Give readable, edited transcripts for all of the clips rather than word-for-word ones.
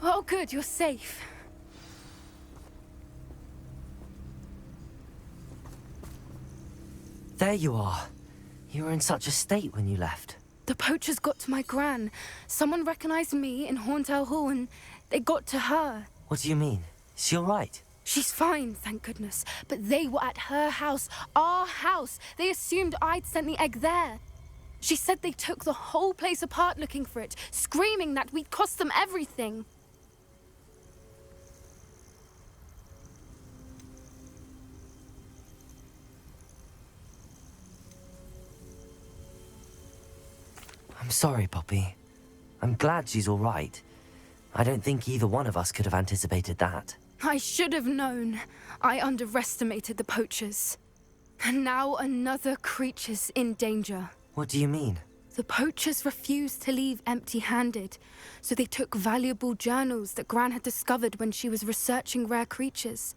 Oh, good, you're safe. There you are. You were in such a state when you left. The poachers got to my gran. Someone recognized me in Horntail Hall and they got to her. What do you mean? Is she all right? She's fine, thank goodness. But they were at her house, our house. They assumed I'd sent the egg there. She said they took the whole place apart looking for it, screaming that we'd cost them everything. I'm sorry, Poppy. I'm glad she's all right. I don't think either one of us could have anticipated that. I should have known. I underestimated the poachers. And now another creature's in danger. What do you mean? The poachers refused to leave empty-handed, so they took valuable journals that Gran had discovered when she was researching rare creatures.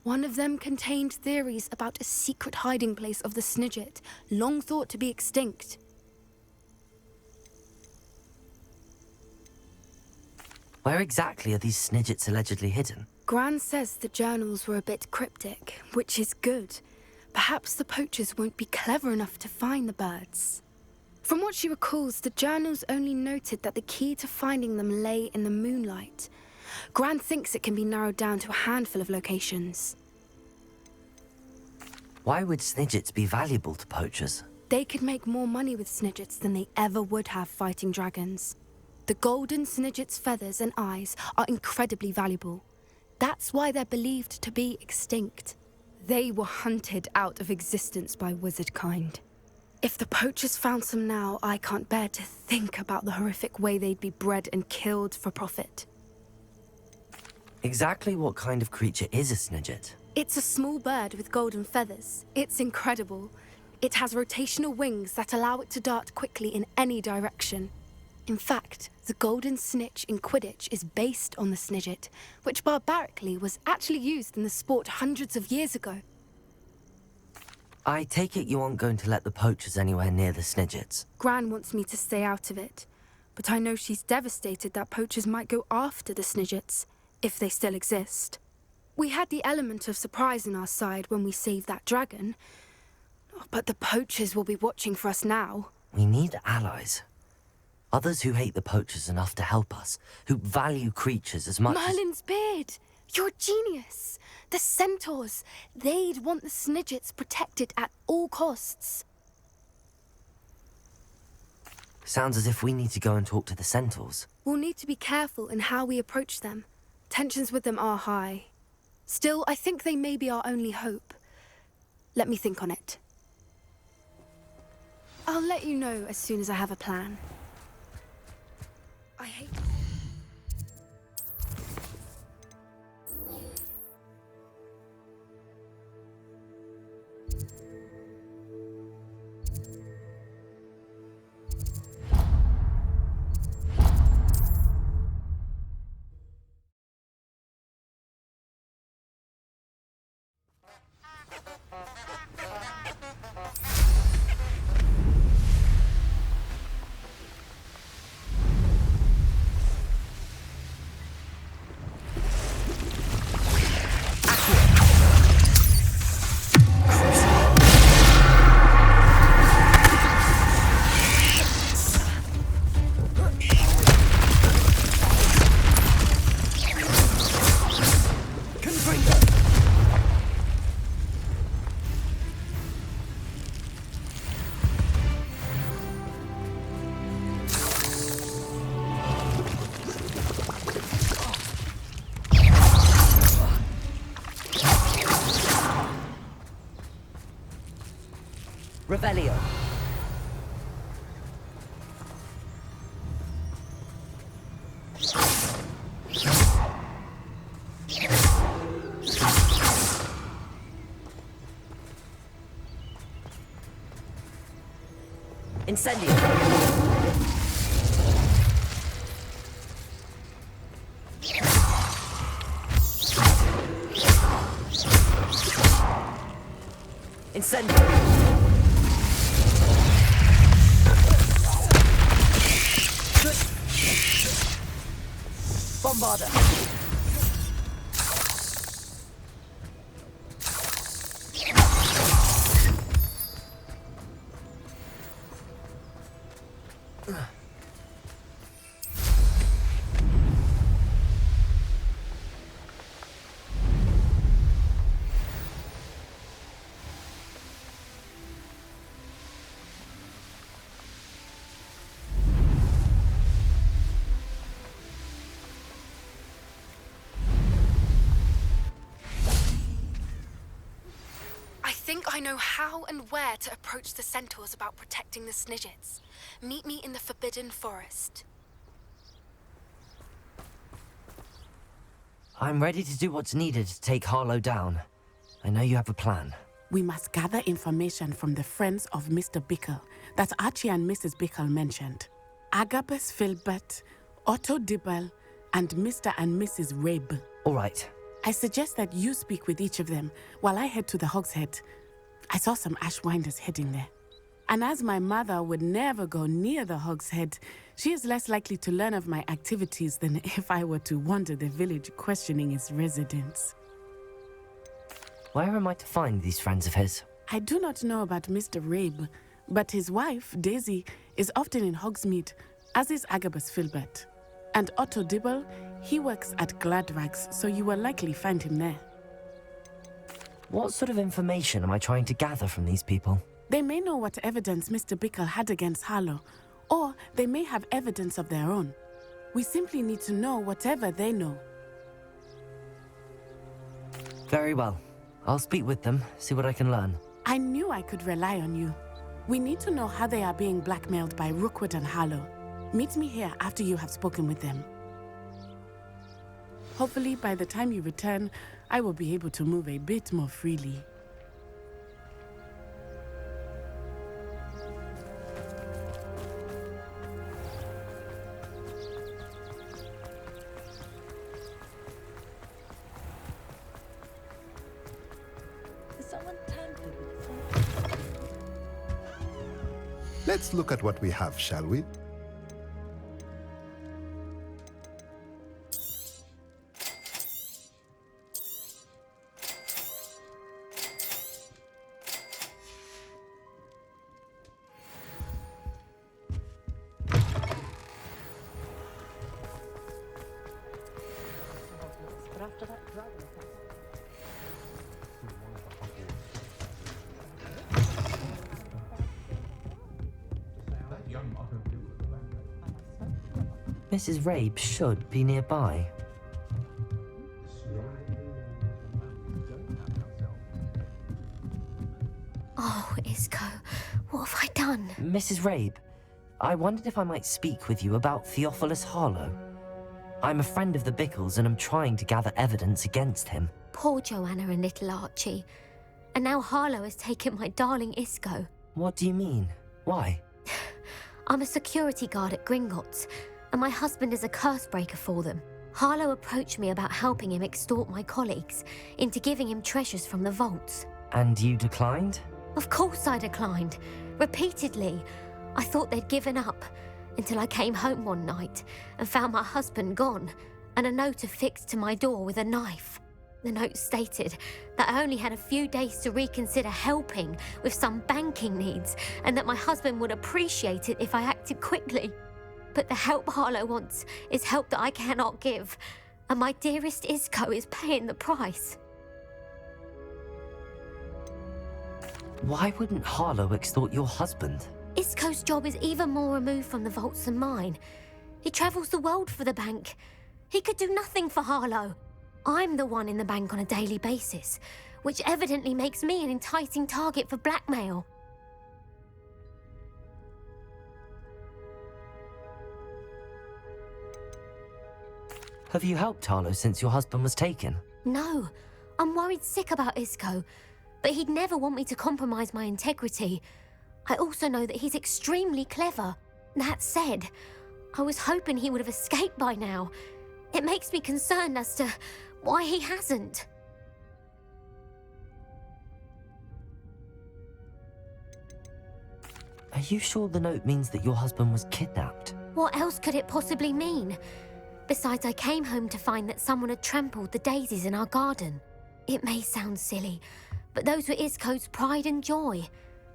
One of them contained theories about a secret hiding place of the Snidget, long thought to be extinct. Where exactly are these Snidgets allegedly hidden? Gran says the journals were a bit cryptic, which is good. Perhaps the poachers won't be clever enough to find the birds. From what she recalls, the journals only noted that the key to finding them lay in the moonlight. Gran thinks it can be narrowed down to a handful of locations. Why would Snidgets be valuable to poachers? They could make more money with Snidgets than they ever would have fighting dragons. The golden Snidget's feathers and eyes are incredibly valuable. That's why they're believed to be extinct. They were hunted out of existence by wizard kind. If the poachers found some now, I can't bear to think about the horrific way they'd be bred and killed for profit. Exactly what kind of creature is a Snidget? It's a small bird with golden feathers. It's incredible. It has rotational wings that allow it to dart quickly in any direction. In fact, the golden snitch in Quidditch is based on the Snidget, which barbarically was actually used in the sport hundreds of years ago. I take it you aren't going to let the poachers anywhere near the Snidgets. Gran wants me to stay out of it, but I know she's devastated that poachers might go after the Snidgets, if they still exist. We had the element of surprise on our side when we saved that dragon, but the poachers will be watching for us now. We need allies. Others who hate the poachers enough to help us, who value creatures as much Merlin's beard! You're a genius! The centaurs! They'd want the Snidgets protected at all costs. Sounds as if we need to go and talk to the centaurs. We'll need to be careful in how we approach them. Tensions with them are high. Still, I think they may be our only hope. Let me think on it. I'll let you know as soon as I have a plan. I hate... Revelio. Incendio! Incendio! Bombarda! I think I know how and where to approach the centaurs about protecting the Snidgets. Meet me in the Forbidden Forest. I'm ready to do what's needed to take Harlow down. I know you have a plan. We must gather information from the friends of Mr. Bickle that Archie and Mrs. Bickle mentioned. Agabus Filbert, Otto Dibble, and Mr. and Mrs. Rabe. All right. I suggest that you speak with each of them while I head to the Hogshead. I saw some Ashwinders heading there. And as my mother would never go near the Hogshead, she is less likely to learn of my activities than if I were to wander the village questioning its residents. Where am I to find these friends of his? I do not know about Mr. Rabe, but his wife, Daisy, is often in Hogsmeade, as is Agabus Filbert. And Otto Dibble, he works at Gladrags, so you will likely find him there. What sort of information am I trying to gather from these people? They may know what evidence Mr. Bickle had against Harlow, or they may have evidence of their own. We simply need to know whatever they know. Very well. I'll speak with them, see what I can learn. I knew I could rely on you. We need to know how they are being blackmailed by Rookwood and Harlow. Meet me here after you have spoken with them. Hopefully, by the time you return, I will be able to move a bit more freely. Let's look at what we have, shall we? Mrs. Rabe should be nearby. Oh, Isco, what have I done? Mrs. Rabe, I wondered if I might speak with you about Theophilus Harlow. I'm a friend of the Bickles and I'm trying to gather evidence against him. Poor Joanna and little Archie. And now Harlow has taken my darling Isco. What do you mean? Why? I'm a security guard at Gringotts, and my husband is a curse breaker for them. Harlow approached me about helping him extort my colleagues into giving him treasures from the vaults. And you declined? Of course I declined. Repeatedly. I thought they'd given up, until I came home one night and found my husband gone, and a note affixed to my door with a knife. The note stated that I only had a few days to reconsider helping with some banking needs, and that my husband would appreciate it if I acted quickly. But the help Harlow wants is help that I cannot give, and my dearest Isco is paying the price. Why wouldn't Harlow extort your husband? Isco's job is even more removed from the vaults than mine. He travels the world for the bank. He could do nothing for Harlow. I'm the one in the bank on a daily basis, which evidently makes me an enticing target for blackmail. Have you helped Harlow since your husband was taken? No, I'm worried sick about Isco, but he'd never want me to compromise my integrity. I also know that he's extremely clever. That said, I was hoping he would have escaped by now. It makes me concerned as to why he hasn't. Are you sure the note means that your husband was kidnapped? What else could it possibly mean? Besides, I came home to find that someone had trampled the daisies in our garden. It may sound silly, but those were Isco's pride and joy.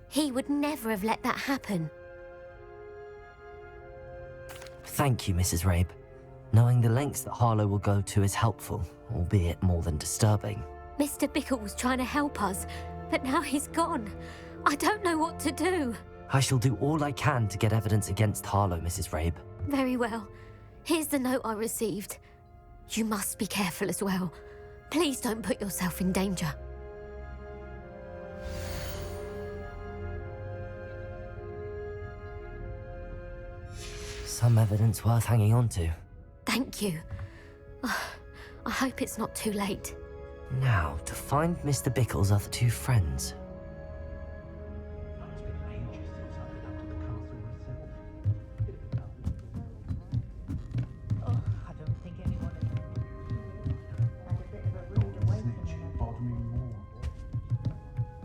He would never have let that happen. Thank you, Mrs. Rabe. Knowing the lengths that Harlow will go to is helpful, albeit more than disturbing. Mr. Bickle was trying to help us, but now he's gone. I don't know what to do. I shall do all I can to get evidence against Harlow, Mrs. Rabe. Very well. Here's the note I received. You must be careful as well. Please don't put yourself in danger. Some evidence worth hanging on to. Thank you. I hope it's not too late. Now, to find Mr. Bickle's other two friends.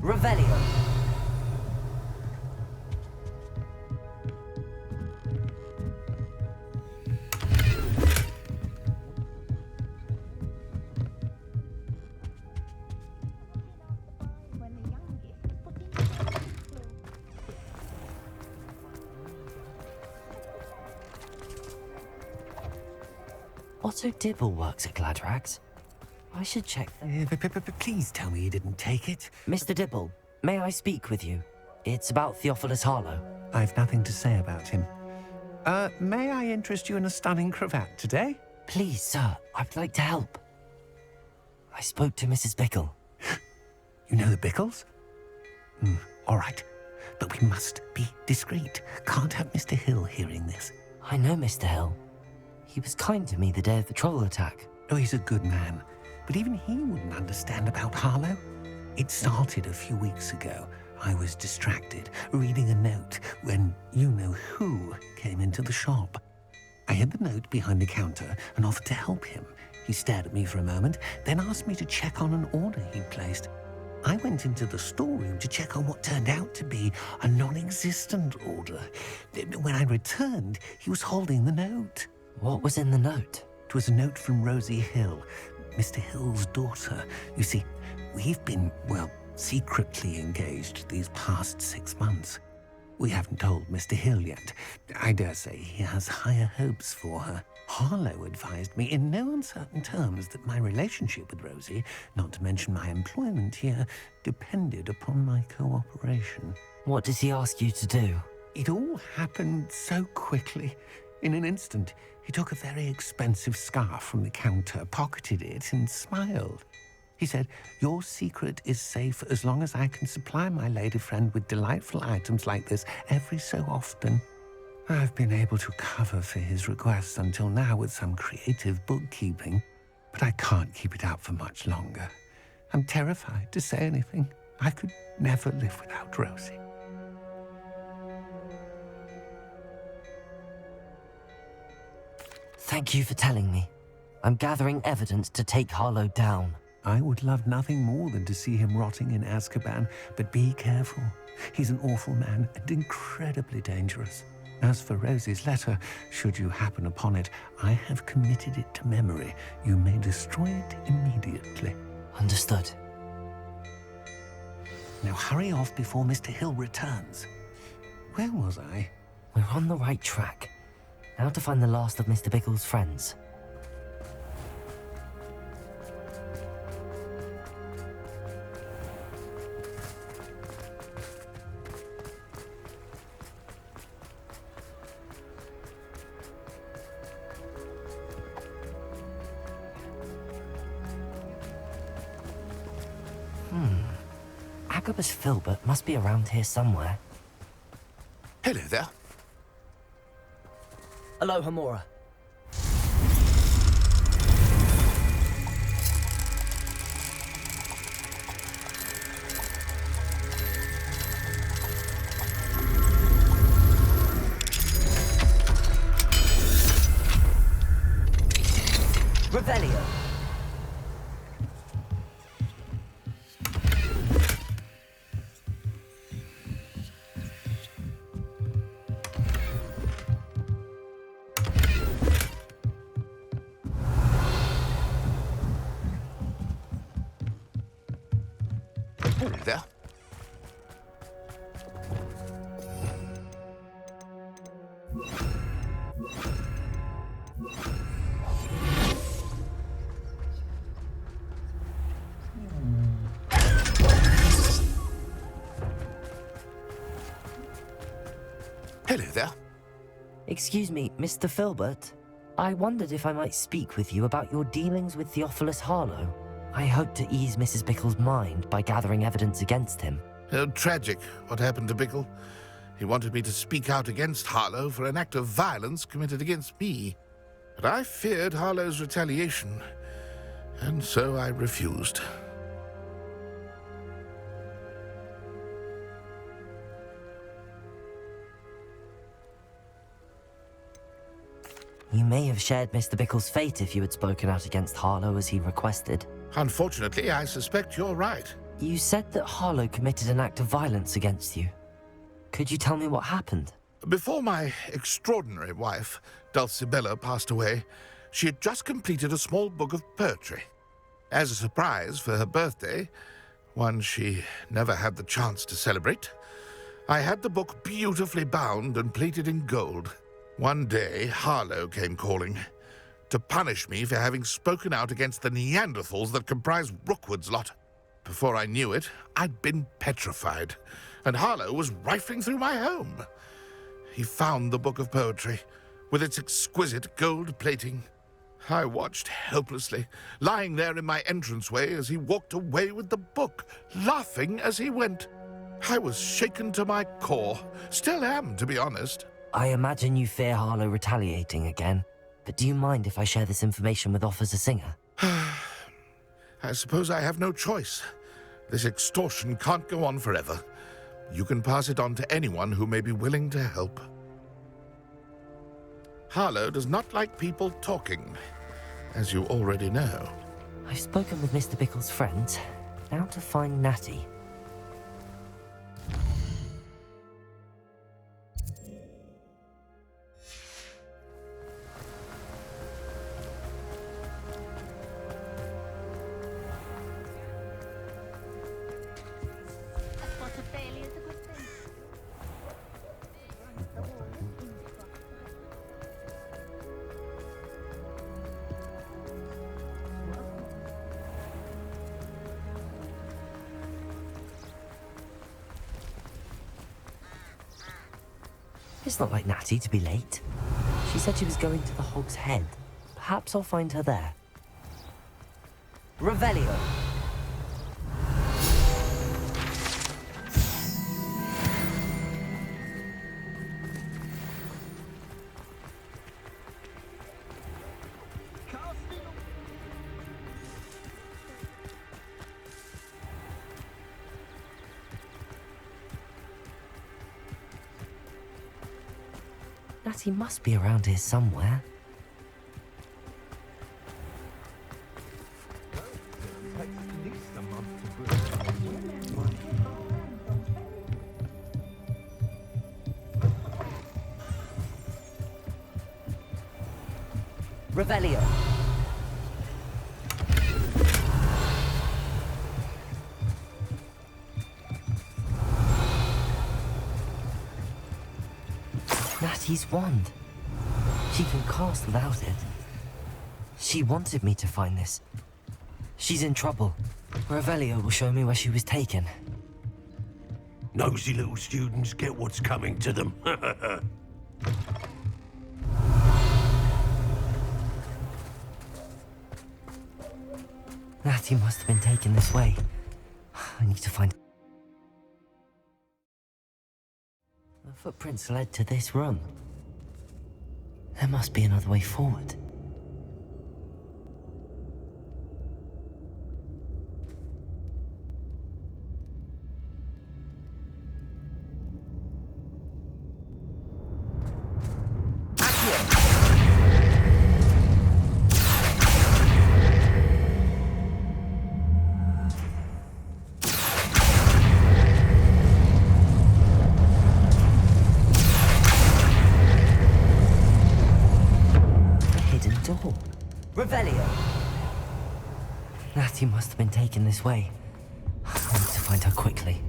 Revelio. Otto Dibble works at Gladrags. I should check them. Please tell me you didn't take it. Mr. Dibble, may I speak with you? It's about Theophilus Harlow. I've nothing to say about him. May I interest you in a stunning cravat today? Please, sir, I'd like to help. I spoke to Mrs. Bickle. You know the Bickles? All right. But we must be discreet. Can't have Mr. Hill hearing this. I know Mr. Hill. He was kind to me the day of the troll attack. Oh, he's a good man. But even he wouldn't understand about Harlow. It started a few weeks ago. I was distracted, reading a note, when you-know-who came into the shop. I hid the note behind the counter and offered to help him. He stared at me for a moment, then asked me to check on an order he'd placed. I went into the storeroom to check on what turned out to be a non-existent order. When I returned, he was holding the note. What was in the note? It was a note from Rosie Hill, Mr. Hill's daughter. You see, we've been, secretly engaged these past 6 months. We haven't told Mr. Hill yet. I dare say he has higher hopes for her. Harlow advised me in no uncertain terms that my relationship with Rosie, not to mention my employment here, depended upon my cooperation. What does he ask you to do? It all happened so quickly. In an instant, he took a very expensive scarf from the counter, pocketed it, and smiled. He said, "Your secret is safe as long as I can supply my lady friend with delightful items like this every so often." I've been able to cover for his requests until now with some creative bookkeeping, but I can't keep it up for much longer. I'm terrified to say anything. I could never live without Rosie. Thank you for telling me. I'm gathering evidence to take Harlow down. I would love nothing more than to see him rotting in Azkaban, but be careful. He's an awful man and incredibly dangerous. As for Rosie's letter, should you happen upon it, I have committed it to memory. You may destroy it immediately. Understood. Now hurry off before Mr. Hill returns. Where was I? We're on the right track. Now to find the last of Mr. Bickle's friends. Agabus Filbert must be around here somewhere. Hello there. Hello, Hamora. Revelio. There. Hello there. Excuse me, Mr. Filbert. I wondered if I might speak with you about your dealings with Theophilus Harlow. I hope to ease Mrs. Bickle's mind by gathering evidence against him. Tragic what happened to Bickle. He wanted me to speak out against Harlow for an act of violence committed against me. But I feared Harlow's retaliation, and so I refused. You may have shared Mr. Bickle's fate if you had spoken out against Harlow as he requested. Unfortunately, I suspect you're right. You said that Harlow committed an act of violence against you. Could you tell me what happened? Before my extraordinary wife, Dulcibella, passed away, she had just completed a small book of poetry. As a surprise for her birthday, one she never had the chance to celebrate, I had the book beautifully bound and plated in gold. One day, Harlow came calling to punish me for having spoken out against the Neanderthals that comprise Rookwood's lot. Before I knew it, I'd been petrified, and Harlow was rifling through my home. He found the book of poetry, with its exquisite gold plating. I watched helplessly, lying there in my entranceway as he walked away with the book, laughing as he went. I was shaken to my core, still am, to be honest. I imagine you fear Harlow retaliating again, but do you mind if I share this information with Officer Singer? I suppose I have no choice. This extortion can't go on forever. You can pass it on to anyone who may be willing to help. Harlow does not like people talking, as you already know. I've spoken with Mr. Bickle's friends. Now to find Natty. It's not like Natty to be late. She said she was going to the Hog's Head. Perhaps I'll find her there. Revelio. Natty must be around here somewhere. Revelio. Natty's wand. She can cast without it. She wanted me to find this. She's in trouble. Revelio will show me where she was taken. Nosy little students get what's coming to them. Natty must have been taken this way. I need to find... The footprints led to this room. There must be another way forward. Revelio! Natty must have been taken this way. I need to find her quickly.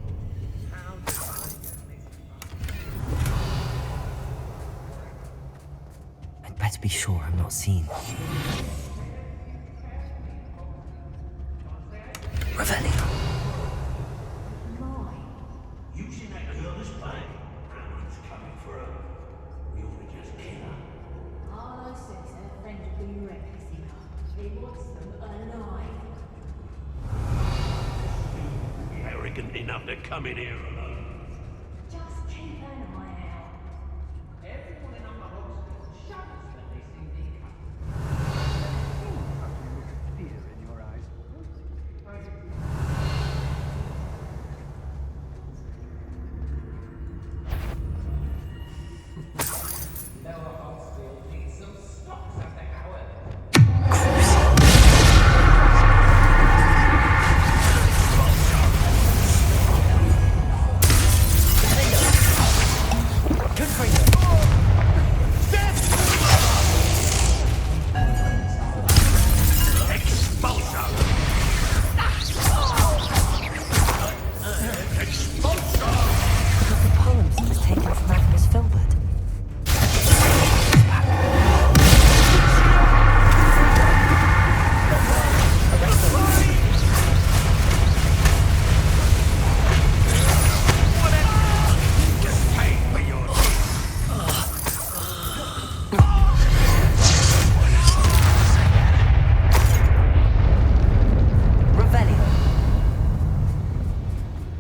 I'd better be sure I'm not seen. Revelio! You seen that girl this bag? Brandon's coming for her. We ought to just kill her. All I said is her friend will be reckless enough. He wants them alive. Arrogant enough to come in here alone. Just keep an eye out. Everyone in our house shudders when they see me come. Fear in your eyes.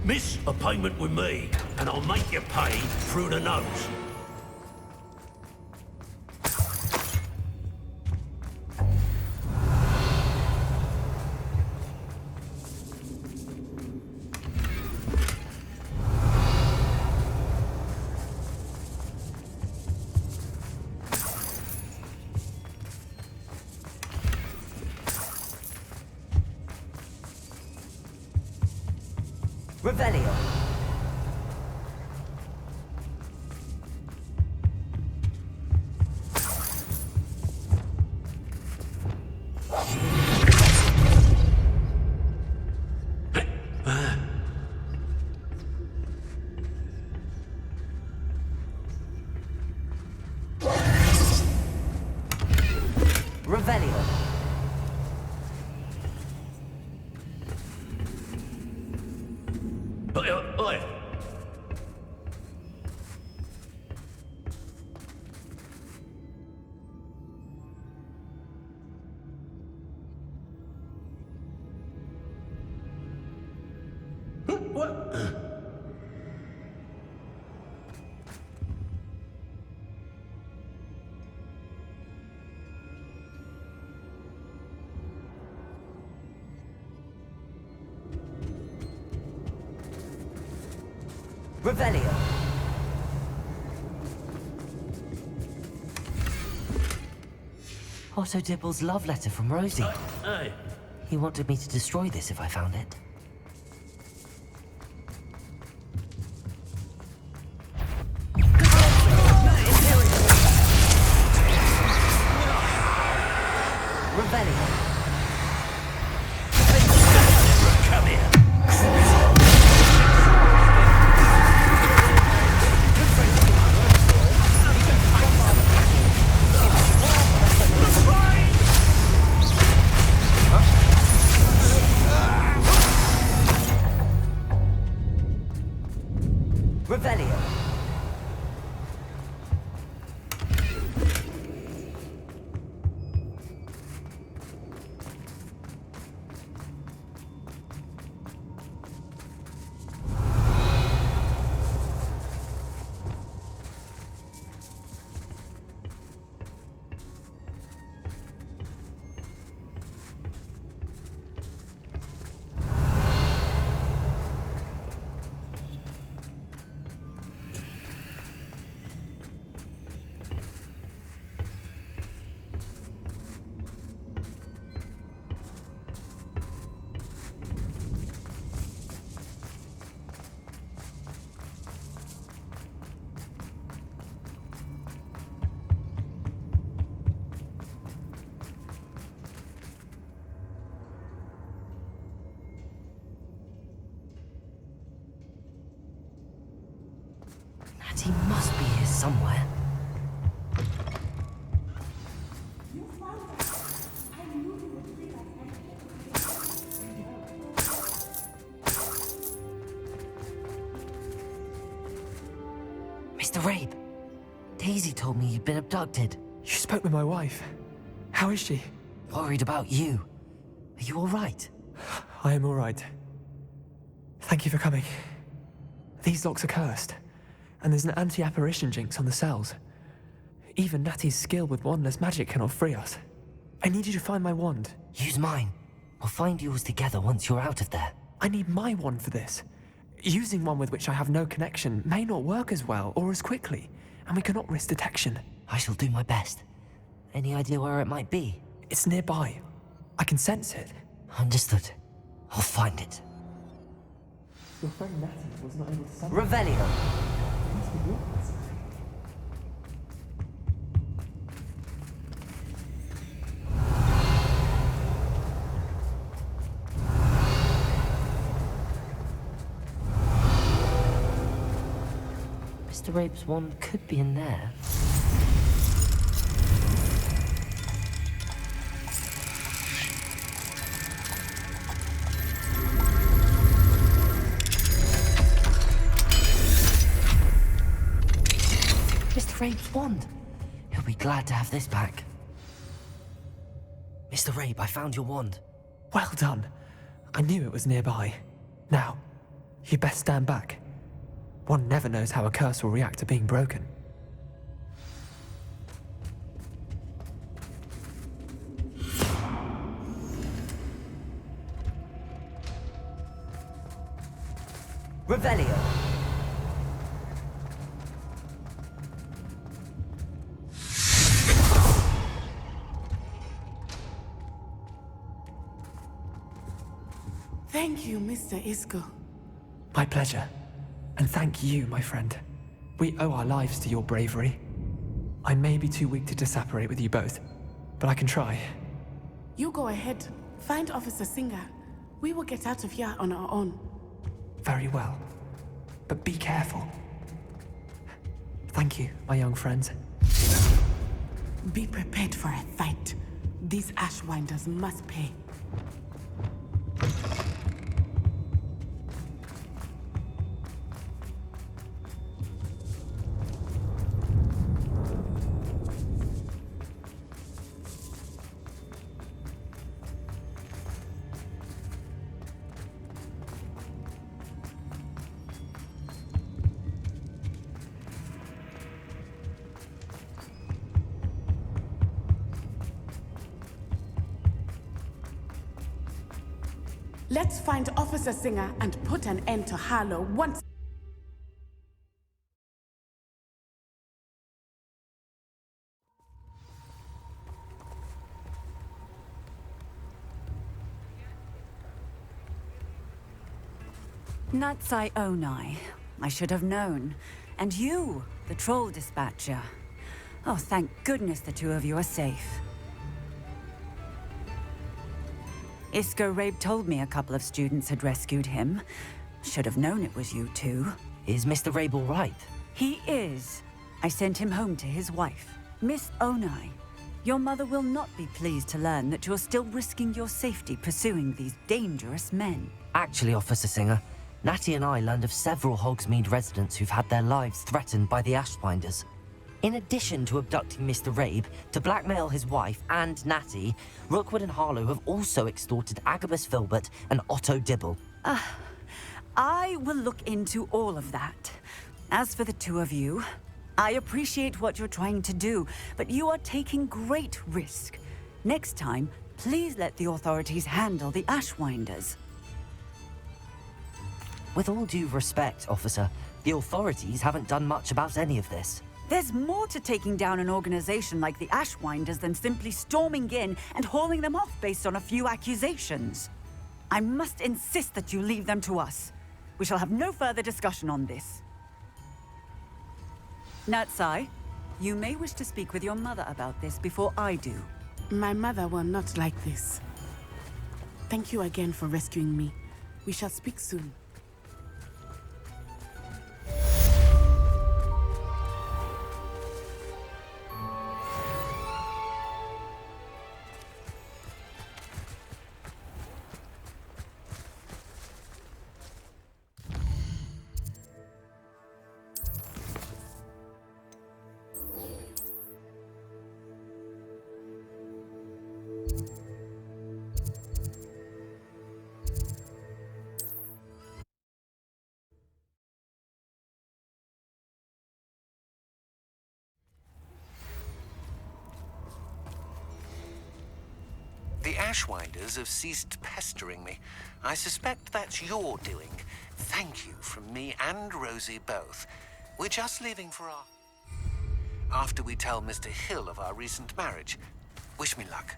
Miss a payment with me, and I'll make you pay through the nose. Revelio! Revelio! Oi. What? Revelio! Otto Dibble's love letter from Rosie. Hey. He wanted me to destroy this if I found it. Revelio! Come here. Natty must be here somewhere. Mr. Rabe, Daisy told me you'd been abducted. You spoke with my wife. How is she? Worried about you. Are you all right? I am all right. Thank you for coming. These locks are cursed, and there's an anti-apparition jinx on the cells. Even Natty's skill with wandless magic cannot free us. I need you to find my wand. Use mine. We'll find yours together once you're out of there. I need my wand for this. Using one with which I have no connection may not work as well or as quickly, and we cannot risk detection. I shall do my best. Any idea where it might be? It's nearby. I can sense it. Understood. I'll find it. Your friend Natty was not able to summon. Revelio! Mr. Rabe's wand could be in there. Mr. Rabe's wand. He'll be glad to have this back. Mr. Rabe, I found your wand. Well done. I knew it was nearby. Now, you best stand back. One never knows how a curse will react to being broken. Revelio! Thank you, Mr. Isco. My pleasure. And thank you, my friend. We owe our lives to your bravery. I may be too weak to disapparate with you both, but I can try. You go ahead. Find Officer Singer. We will get out of here on our own. Very well. But be careful. Thank you, my young friends. Be prepared for a fight. These Ashwinders must pay. Let's find Officer Singer and put an end to Harlow once. Natsai Onai. I should have known. And you, the troll dispatcher. Oh, thank goodness the two of you are safe. Isco Rabe told me a couple of students had rescued him. Should have known it was you two. Is Mr. Rabe all right? He is. I sent him home to his wife, Miss Onai. Your mother will not be pleased to learn that you're still risking your safety pursuing these dangerous men. Actually, Officer Singer, Natty and I learned of several Hogsmeade residents who've had their lives threatened by the Ashwinders. In addition to abducting Mr. Rabe to blackmail his wife and Natty, Rookwood and Harlow have also extorted Agabus Filbert and Otto Dibble. I will look into all of that. As for the two of you, I appreciate what you're trying to do, but you are taking great risk. Next time, please let the authorities handle the Ashwinders. With all due respect, officer, the authorities haven't done much about any of this. There's more to taking down an organization like the Ashwinders than simply storming in and hauling them off based on a few accusations. I must insist that you leave them to us. We shall have no further discussion on this. Natsai, you may wish to speak with your mother about this before I do. My mother will not like this. Thank you again for rescuing me. We shall speak soon. The Ashwinders have ceased pestering me. I suspect that's your doing. Thank you from me and Rosie both. We're just leaving for our... After we tell Mr. Hill of our recent marriage. Wish me luck.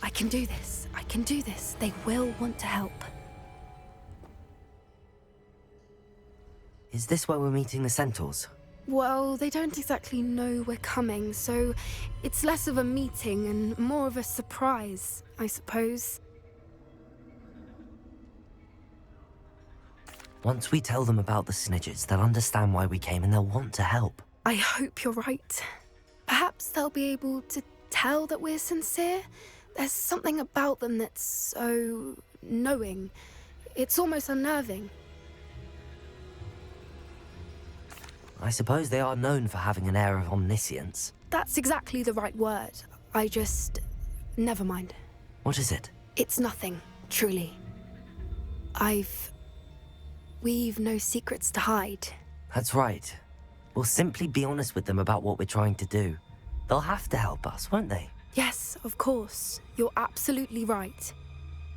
I can do this. I can do this. They will want to help. Is this where we're meeting the Centaurs? Well, they don't exactly know we're coming, so it's less of a meeting and more of a surprise, I suppose. Once we tell them about the Snidgets, they'll understand why we came and they'll want to help. I hope you're right. Perhaps they'll be able to tell that we're sincere. There's something about them that's so knowing. It's almost unnerving. I suppose they are known for having an air of omniscience. That's exactly the right word. Never mind. What is it? It's nothing, truly. We've no secrets to hide. That's right. We'll simply be honest with them about what we're trying to do. They'll have to help us, won't they? Yes, of course. You're absolutely right.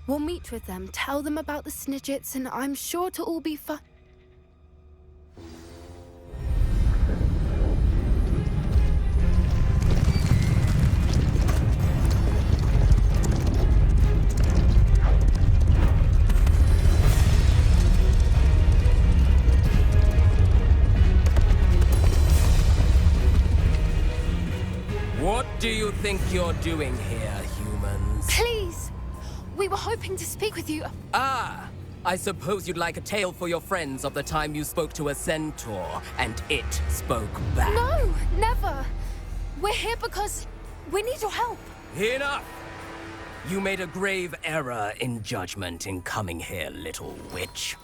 We'll meet with them, tell them about the Snidgets, and I'm sure it'll all be fun. What do you think you're doing here, humans? Please! We were hoping to speak with you. Ah! I suppose you'd like a tale for your friends of the time you spoke to a centaur, and it spoke back. No! Never! We're here because we need your help. Enough! You made a grave error in judgment in coming here, little witch.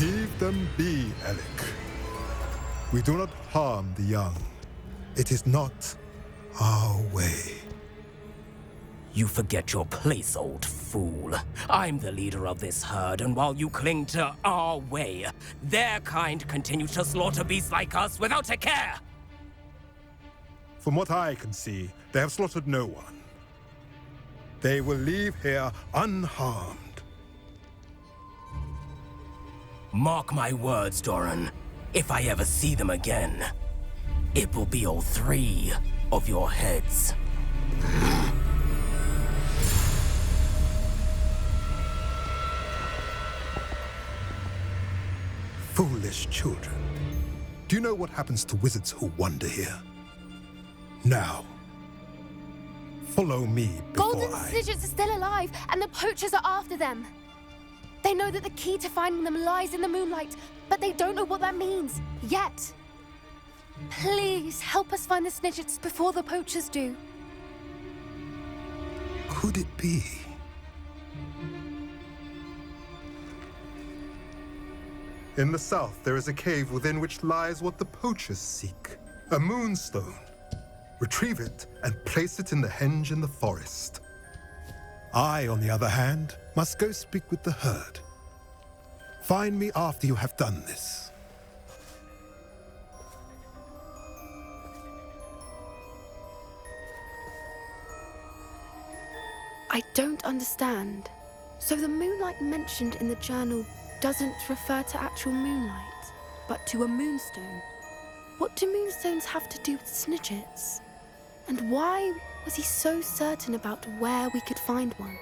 Leave them be, Alec. We do not harm the young. It is not our way. You forget your place, old fool. I'm the leader of this herd, and while you cling to our way, their kind continue to slaughter beasts like us without a care! From what I can see, they have slaughtered no one. They will leave here unharmed. Mark my words, Doran. If I ever see them again, it will be all 3 of your heads. Foolish children. Do you know what happens to wizards who wander here? Now, follow me before Golden Snidgets are still alive, and the poachers are after them. They know that the key to finding them lies in the moonlight, but they don't know what that means, yet. Please, help us find the Snidgets before the poachers do. Could it be? In the south, there is a cave within which lies what the poachers seek. A moonstone. Retrieve it and place it in the henge in the forest. I, on the other hand, must go speak with the herd. Find me after you have done this. I don't understand. So the moonlight mentioned in the journal doesn't refer to actual moonlight, but to a moonstone. What do moonstones have to do with Snidgets? And why was he so certain about where we could find one?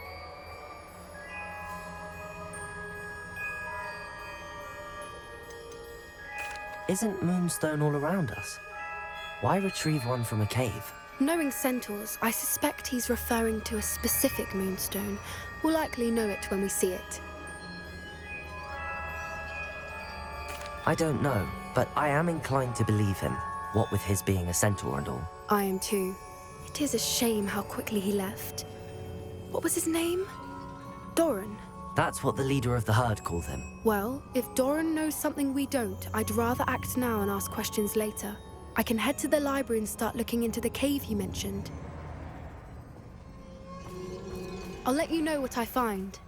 Isn't Moonstone all around us? Why retrieve one from a cave? Knowing centaurs, I suspect he's referring to a specific moonstone. We'll likely know it when we see it. I don't know, but I am inclined to believe him, what with his being a centaur and all. I am too. It is a shame how quickly he left. What was his name? Doran. That's what the leader of the herd called him. Well, if Doran knows something we don't, I'd rather act now and ask questions later. I can head to the library and start looking into the cave you mentioned. I'll let you know what I find.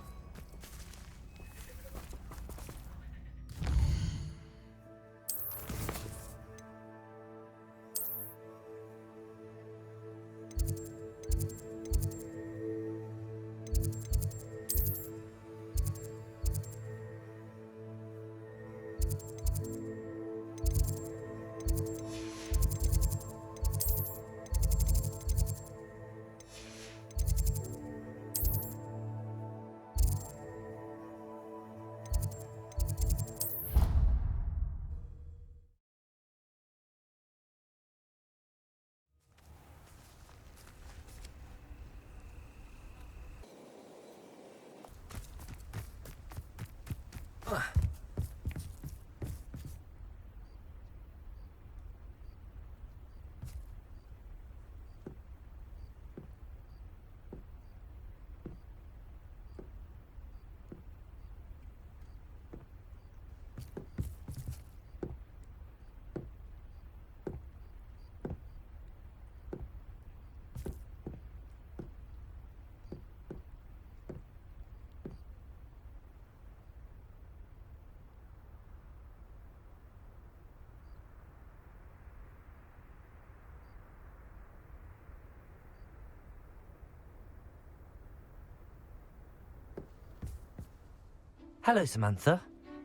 Hello, Samantha.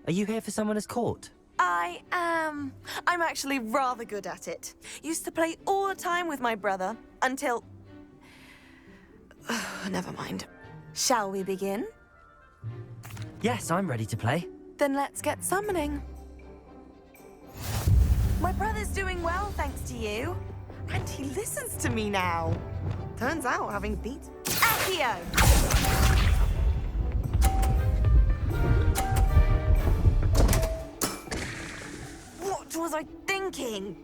Are you here for Summoner's Court? I am. I'm actually rather good at it. Used to play all the time with my brother until... Never mind. Shall we begin? Yes, I'm ready to play. Then let's get summoning. My brother's doing well, thanks to you. And he listens to me now. Turns out having beat Accio! What was I thinking?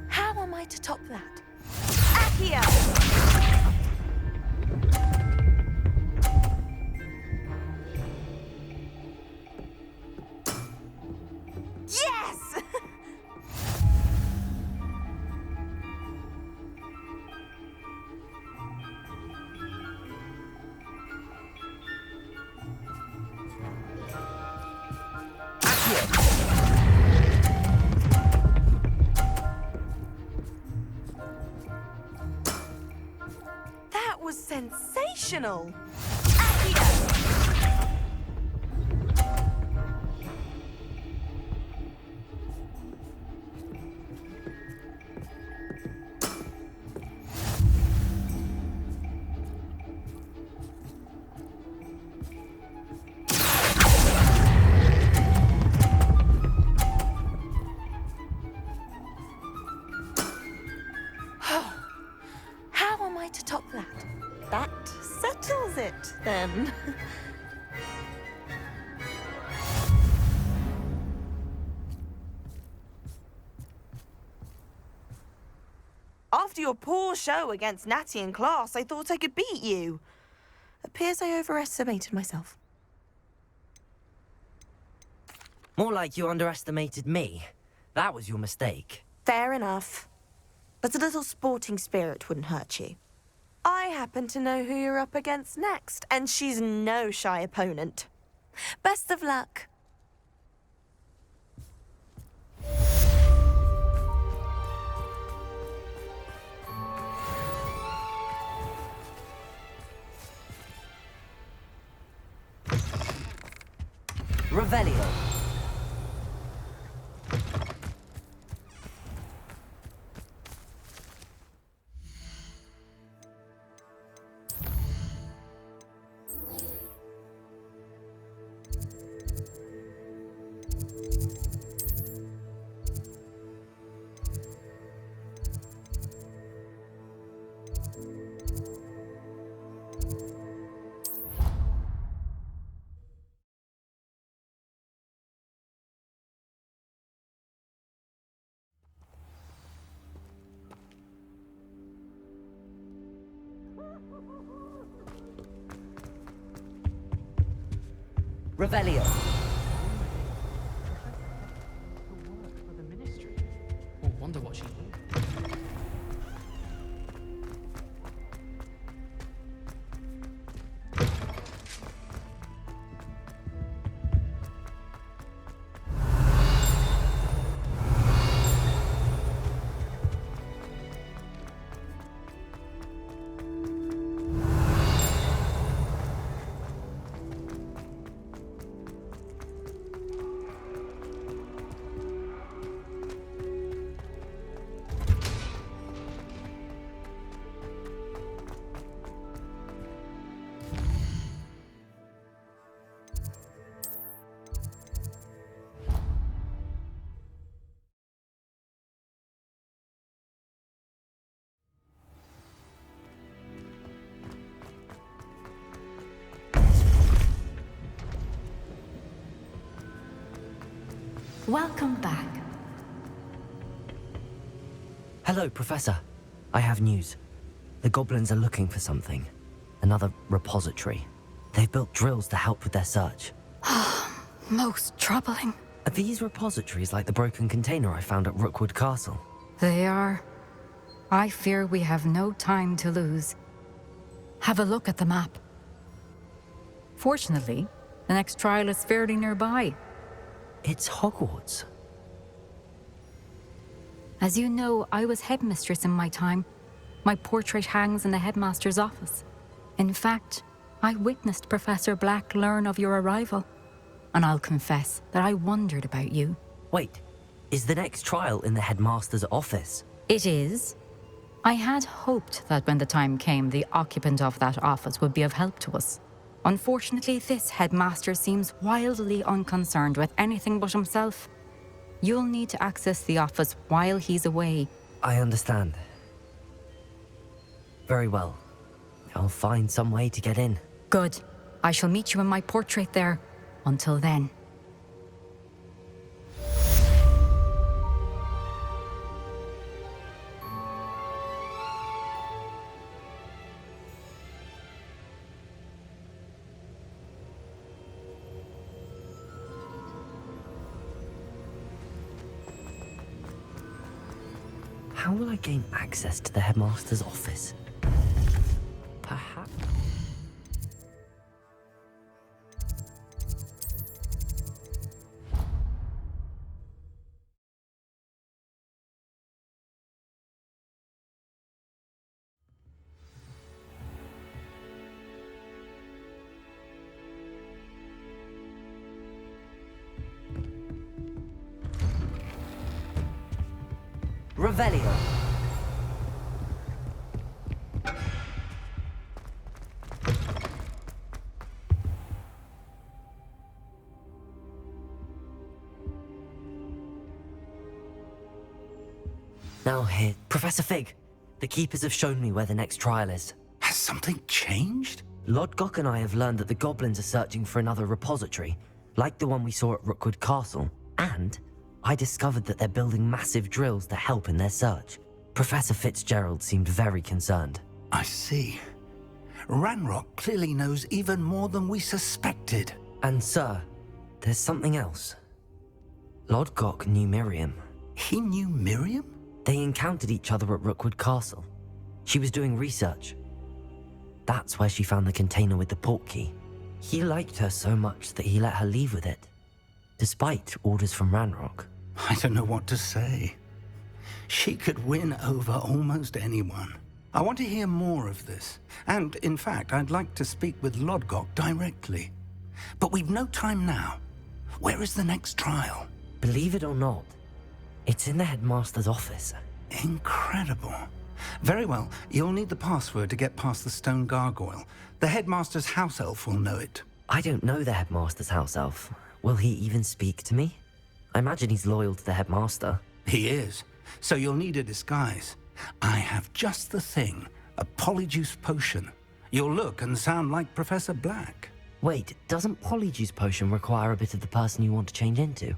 How am I to top that? Accio! Yes! That was sensational! Accio! How am I to top that? That settles it, then. After your poor show against Natty in class, I thought I could beat you. Appears I overestimated myself. More like you underestimated me. That was your mistake. Fair enough. But a little sporting spirit wouldn't hurt you. I happen to know who you're up against next, and she's no shy opponent. Best of luck. Revelio. Revelio. Wonder what she... Welcome back. Hello, Professor. I have news. The goblins are looking for something. Another repository. They've built drills to help with their search. Most troubling. Are these repositories like the broken container I found at Rookwood Castle? They are. I fear we have no time to lose. Have a look at the map. Fortunately, the next trial is fairly nearby. It's Hogwarts. As you know, I was headmistress in my time. My portrait hangs in the headmaster's office. In fact, I witnessed Professor Black learn of your arrival. And I'll confess that I wondered about you. Wait, is the next trial in the headmaster's office? It is. I had hoped that when the time came, the occupant of that office would be of help to us. Unfortunately, this headmaster seems wildly unconcerned with anything but himself. You'll need to access the office while he's away. I understand. Very well. I'll find some way to get in. Good. I shall meet you in my portrait there. Until then. How will I gain access to the headmaster's office? Perhaps... Revelio. Now here, Professor Fig. The Keepers have shown me where the next trial is. Has something changed? Lodgok and I have learned that the goblins are searching for another repository, like the one we saw at Rookwood Castle, and I discovered that they're building massive drills to help in their search. Professor Fitzgerald seemed very concerned. I see. Ranrock clearly knows even more than we suspected. And sir, there's something else. Lodgok knew Miriam. He knew Miriam? They encountered each other at Rookwood Castle. She was doing research. That's where she found the container with the portkey. He liked her so much that he let her leave with it, despite orders from Ranrock. I don't know what to say. She could win over almost anyone. I want to hear more of this. And, in fact, I'd like to speak with Lodgok directly. But we've no time now. Where is the next trial? Believe it or not, it's in the headmaster's office. Incredible. Very well, you'll need the password to get past the stone gargoyle. The headmaster's house elf will know it. I don't know the headmaster's house elf. Will he even speak to me? I imagine he's loyal to the headmaster. He is. So you'll need a disguise. I have just the thing. A polyjuice potion. You'll look and sound like Professor Black. Wait, doesn't polyjuice potion require a bit of the person you want to change into?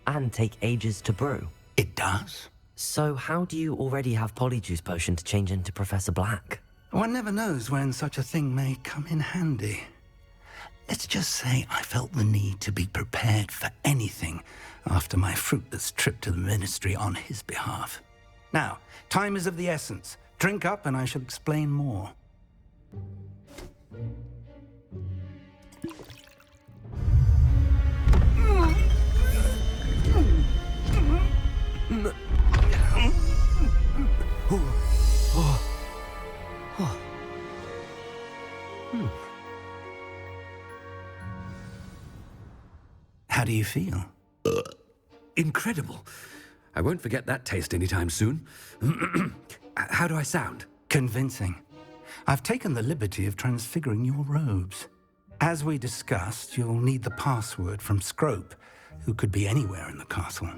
And take ages to brew? It does. So how do you already have polyjuice potion to change into Professor Black? One never knows when such a thing may come in handy. Let's just say I felt the need to be prepared for anything after my fruitless trip to the Ministry on his behalf. Now, time is of the essence. Drink up and I shall explain more. How do you feel? Incredible. I won't forget that taste anytime soon. How do I sound? Convincing. I've taken the liberty of transfiguring your robes. As we discussed, you'll need the password from Scrope, who could be anywhere in the castle.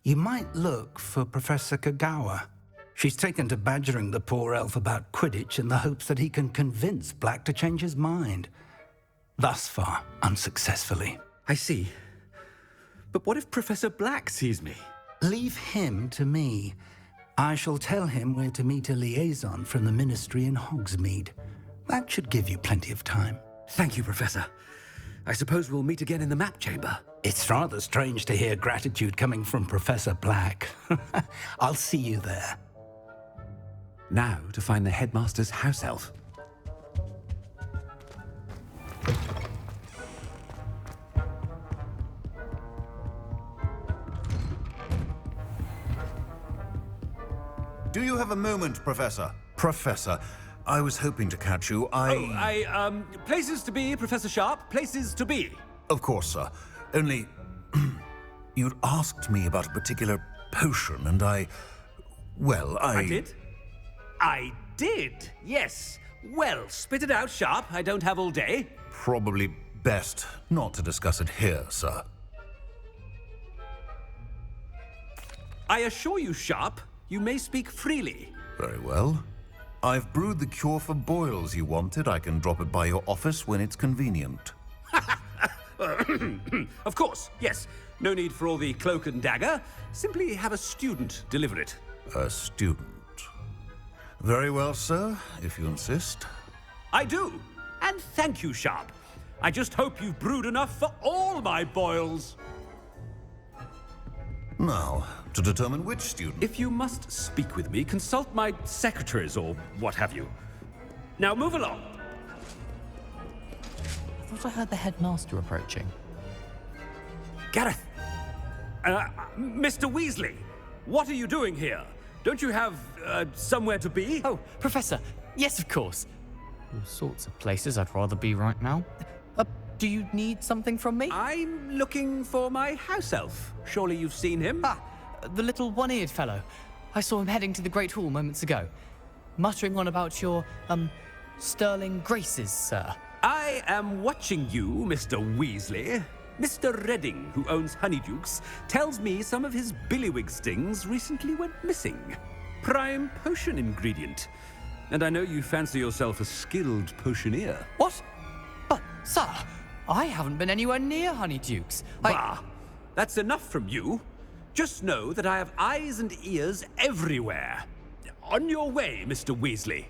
You might look for Professor Kagawa. She's taken to badgering the poor elf about Quidditch in the hopes that he can convince Black to change his mind. Thus far, unsuccessfully. I see. But what if Professor Black sees me? Leave him to me. I shall tell him where to meet a liaison from the Ministry in Hogsmeade. That should give you plenty of time. Thank you, Professor. I suppose we'll meet again in the map chamber. It's rather strange to hear gratitude coming from Professor Black. I'll see you there. Now to find the headmaster's house elf. Do you have a moment, Professor? Professor, I was hoping to catch you. Places to be, Professor Sharp. Places to be. Of course, sir. Only, you'd asked me about a particular potion, and I did? I did, yes. Well, spit it out, Sharp. I don't have all day. Probably best not to discuss it here, sir. I assure you, Sharp, you may speak freely. Very well. I've brewed the cure for boils you wanted. I can drop it by your office when it's convenient. Of course, yes. No need for all the cloak and dagger. Simply have a student deliver it. A student. Very well, sir, if you insist. I do. And thank you, Sharp. I just hope you've brewed enough for all my boils. Now, to determine which student... If you must speak with me, consult my secretaries or what have you. Now move along. I thought I heard the headmaster approaching. Gareth! Mr. Weasley, what are you doing here? Don't you have, somewhere to be? Oh, Professor, yes, of course. All sorts of places I'd rather be right now. Do you need something from me? I'm looking for my house elf. Surely you've seen him? Ah, the little one-eared fellow. I saw him heading to the Great Hall moments ago, muttering on about your, sterling graces, sir. I am watching you, Mr. Weasley. Mr. Redding, who owns Honeydukes, tells me some of his billywig stings recently went missing. Prime potion ingredient. And I know you fancy yourself a skilled potioneer. What? But, sir, I haven't been anywhere near Honeydukes. Bah! That's enough from you. Just know that I have eyes and ears everywhere. On your way, Mr. Weasley.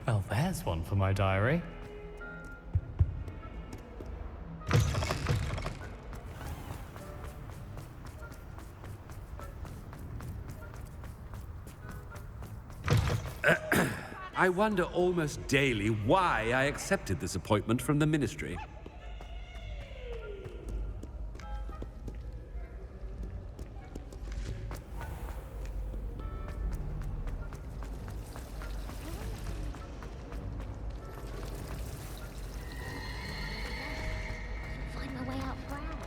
Well, there's one for my diary. I wonder almost daily why I accepted this appointment from the Ministry. Find my way out brown.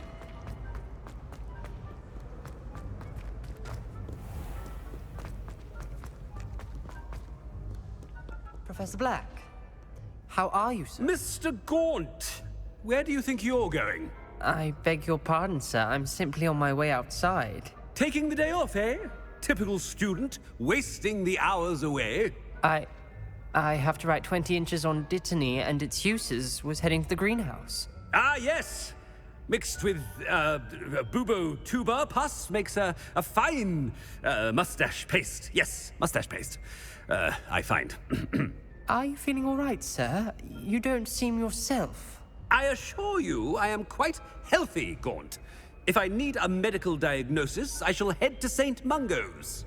Professor Black, how are you, sir? Mr. Gaunt! Where do you think you're going? I beg your pardon, sir. I'm simply on my way outside. Taking the day off, eh? Typical student, wasting the hours away. I have to write 20 inches on Dittany and its uses. Was heading to the greenhouse. Ah, yes! Mixed with bubo tuber pus makes a fine mustache paste. Yes, mustache paste. I find. Are you feeling all right, sir? You don't seem yourself. I assure you I am quite healthy, Gaunt. If I need a medical diagnosis, I shall head to St. Mungo's.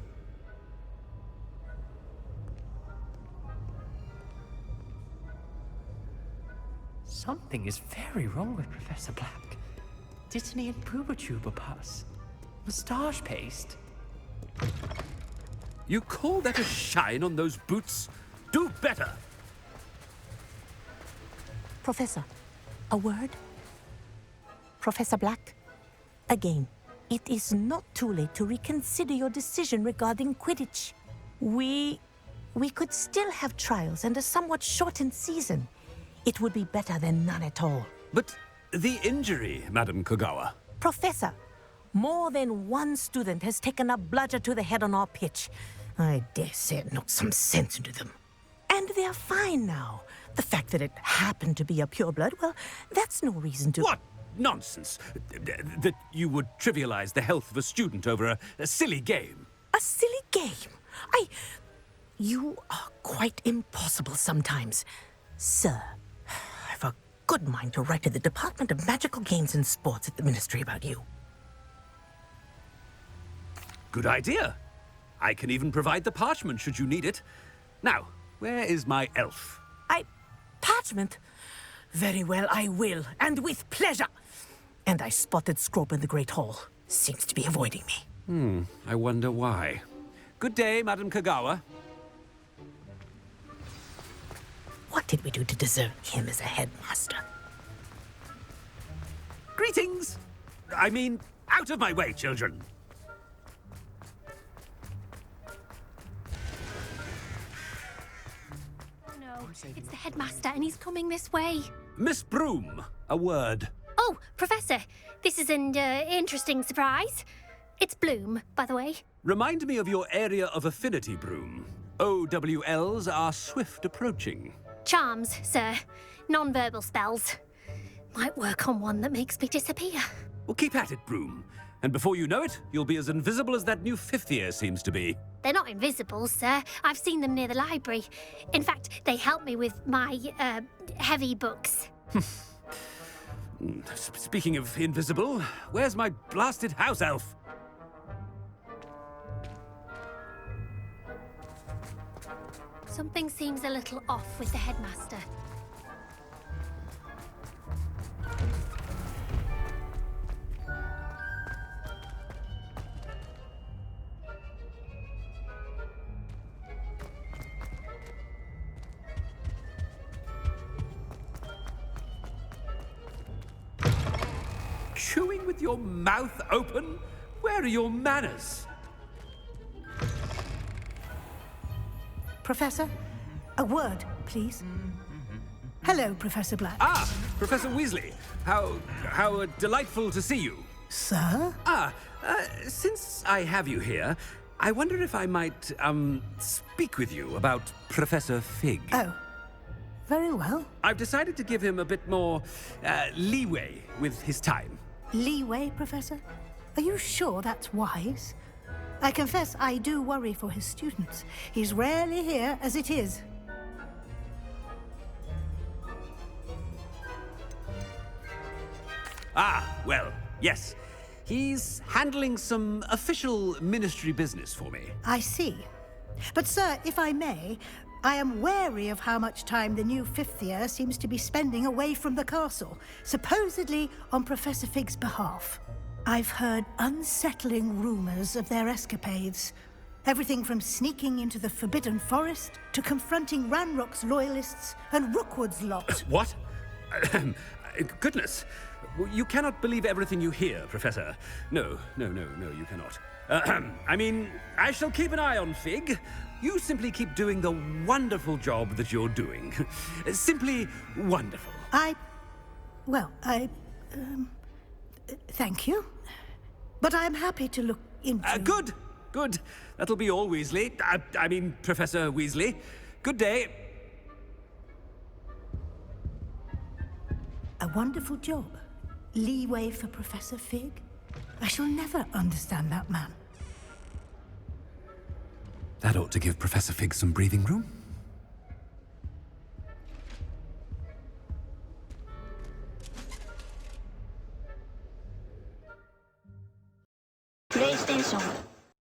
Something is very wrong with Professor Black. Didn't he improve a tube of pus? Moustache paste? You call that a shine on those boots? Do better! Professor, a word? Professor Black, again, it is not too late to reconsider your decision regarding Quidditch. We could still have trials and a somewhat shortened season. It would be better than none at all. But the injury, Madam Kogawa. Professor, more than one student has taken a bludger to the head on our pitch. I dare say it knocked some sense into them. And they're fine now. The fact that it happened to be a pureblood, well, that's no reason to... What nonsense! That you would trivialize the health of a student over a silly game. A silly game? You are quite impossible sometimes. Sir, I've a good mind to write to the Department of Magical Games and Sports at the Ministry about you. Good idea. I can even provide the parchment should you need it. Now, where is my elf? Parchment? Very well, I will, and with pleasure. And I spotted Scrope in the Great Hall. Seems to be avoiding me. I wonder why. Good day, Madam Kogawa. What did we do to deserve him as a headmaster? Greetings! I mean, out of my way, children. It's the headmaster, and he's coming this way. Miss Broom, a word. Oh, Professor, this is an interesting surprise. It's Bloom, by the way. Remind me of your area of affinity, Broom. OWLs are swift approaching. Charms, sir. Non-verbal spells. Might work on one that makes me disappear. Well, keep at it, Broom. And before you know it, you'll be as invisible as that new fifth year seems to be. They're not invisible, sir. I've seen them near the library. In fact, they help me with my, heavy books. Speaking of invisible, where's my blasted house elf? Something seems a little off with the headmaster. Chewing with your mouth open? Where are your manners? Professor, a word, please. Hello, Professor Black. Ah, Professor Weasley. How delightful to see you. Sir? Since I have you here, I wonder if I might, speak with you about Professor Fig. Oh, very well. I've decided to give him a bit more, leeway with his time. Leeway, Professor? Are you sure that's wise? I confess I do worry for his students. He's rarely here as it is. Ah, well, yes. He's handling some official ministry business for me. I see. But, sir, if I may, I am wary of how much time the new fifth year seems to be spending away from the castle, supposedly on Professor Fig's behalf. I've heard unsettling rumors of their escapades. Everything from sneaking into the Forbidden Forest to confronting Ranrock's loyalists and Rookwood's lot. What? Goodness. You cannot believe everything you hear, Professor. No, you cannot. I mean, I shall keep an eye on Fig. You simply keep doing the wonderful job that you're doing. Simply wonderful. Thank you. But I'm happy to look into... Good. That'll be all, Weasley. I mean, Professor Weasley. Good day. A wonderful job. Leeway for Professor Fig. I shall never understand that man. That ought to give Professor Fig some breathing room. PlayStation